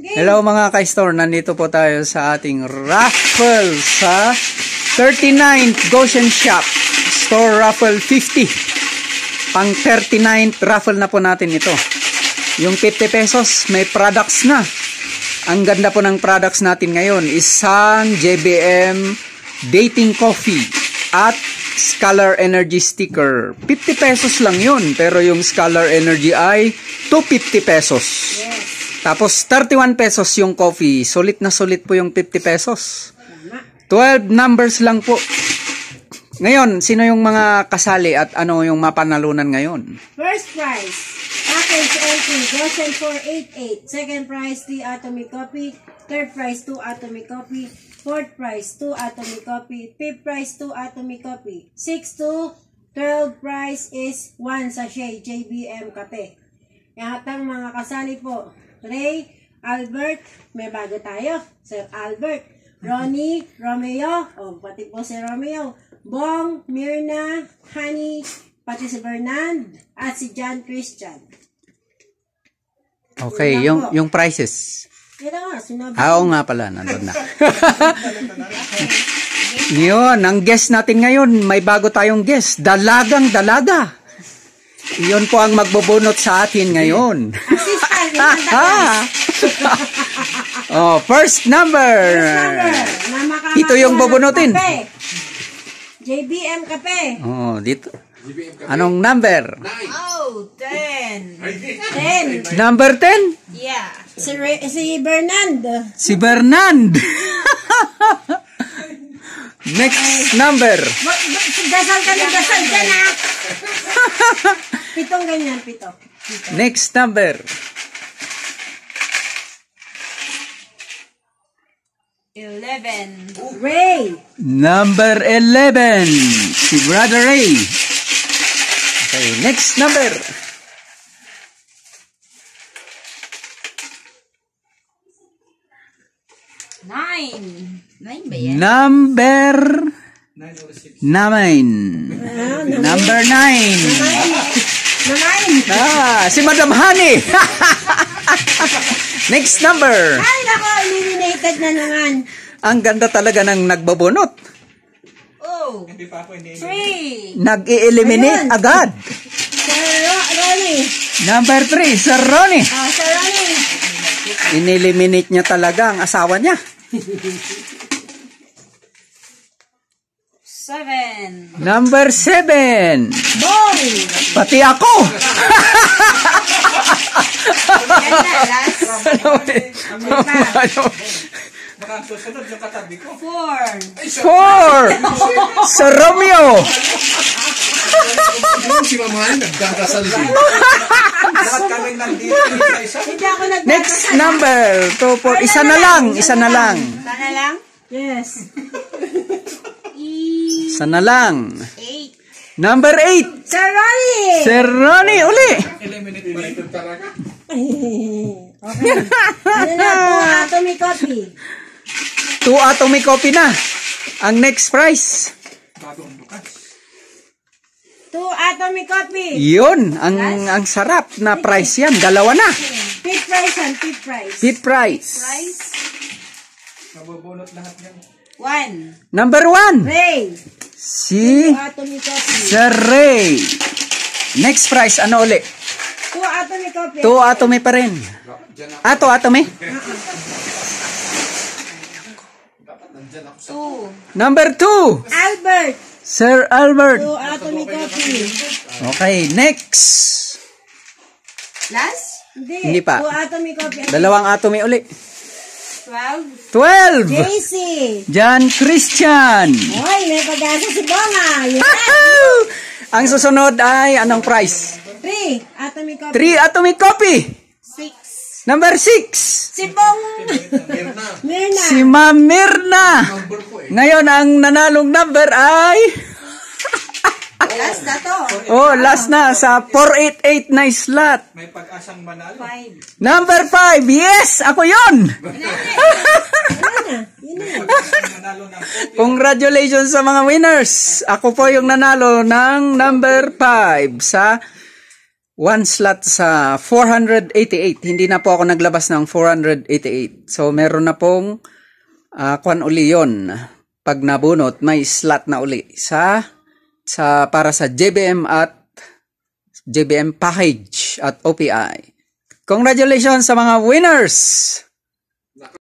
Hello mga ka-store, nandito po tayo sa ating raffle sa 39th Goshen Shop Store Raffle 50. Pang 39th raffle na po natin ito. Yung 50 pesos may products na. Ang ganda po ng products natin ngayon, isang JBM dating coffee at Scholar Energy sticker. 50 pesos lang yun, pero yung Scholar Energy ay 250 pesos. Yes. Tapos 31 pesos yung coffee. Sulit na sulit po yung 50 pesos. 12 numbers lang po. Ngayon, sino yung mga kasali at ano yung mapanalunan ngayon? First prize, package entry, Goshen 488. Second prize, 3 Atomic Coffee. Third prize, 2 Atomic Coffee. Fourth prize, 2 Atomic Coffee. Fifth prize, 2 Atomic Coffee. 6 to 12 prize is 1 sachet JBM Kape. Yahatang mga kasali po, Ray, Albert, may bago tayo, Sir Albert, Ronnie, Romeo, pati po si Romeo, Bong, Mirna, Honey, pati si Bernard, at si John Christian. Okay, yung prices. Oo nga pala, nandun na. Yun, ang guest natin ngayon, may bago tayong guest, dalagang dalaga. Yun po ang magbubunot sa atin ngayon. Oh, first number. Ito yung bubunutin. JBM Kape. Oh, dito. Anong number? Oh, 10. 10. Number 10? Yeah. Si Bernard. Si Bernard. Next number. Dasal ka na. Pitong ganyan, pito. Next number. 11. Ray. Number 11. Si Brother Ray. Okay, next number. 9 ba yan? Number 9. Number 9. Si Madam Honey. Next number. Ay, nako, eliminated na naman. Ang ganda talaga ng nagbabunot. Oh. 3. Nag-i-eliminate agad. Sir Ronnie. Number 3, Sir Ronnie. Sir Ronnie. In-eliminate niya talaga ang asawa niya. 7. Number 7. Boy. Pati ako. Susunod yung katabi ko. 4. Sir Romeo. Si Mamahan, nagdadasal din. Lahat kami nandito. Hindi ako nagdadasal. Next number. 2, 4. Isa na lang. Sana lang? Yes. Isa na lang. 8. Number 8. Sir Ronnie. Sir Ronnie, uli. Eliminate pa rin talaga. Okay. Ano na po, Atomic Coffee? 2 Atomic Coffee na. Ang next prize. Bagong bukas. 2 Atomic Coffee. Yun. Ang sarap na price yan. Dalawa na. Fifth prize and fifth prize. Fifth prize. Mabubunot lahat yan. 1. Number 1. Ray. Si 2 Atomic Coffee. Sir Ray. Next prize. Ano uli? 2 Atomic Coffee. 2 Atomic pa rin. 2 Atomic? 2. Number 2. Albert. Sir Albert. 2 Atomic Coffee. Okay, next. Last? Hindi pa. 2 Atomic Coffee. Dalawang Atomic uli. 12. 12. JC. John Christian. Hoy, may pag-asa si Bonga. Yes. Ang susunod ay anong price? 3 Atomic Coffee. 3 Atomic Coffee. 6. Number 6. Si Bong. Mirna. Si Ma'am Mirna. Ngayon, ang nanalong number ay... Last na to. Oh, last na sa 488 na slot. May pag-asang manalo. 5. Number 5. Yes, ako yun. Manalo ng Congratulations sa mga winners. Ako po yung nanalo ng number 5 sa 1 slot sa 488. Hindi na po ako naglabas ng 488. So, meron na pong kwan uli yun. Pag nabunot, may slot na uli para sa JBM at JBM package at OPI. Congratulations sa mga winners!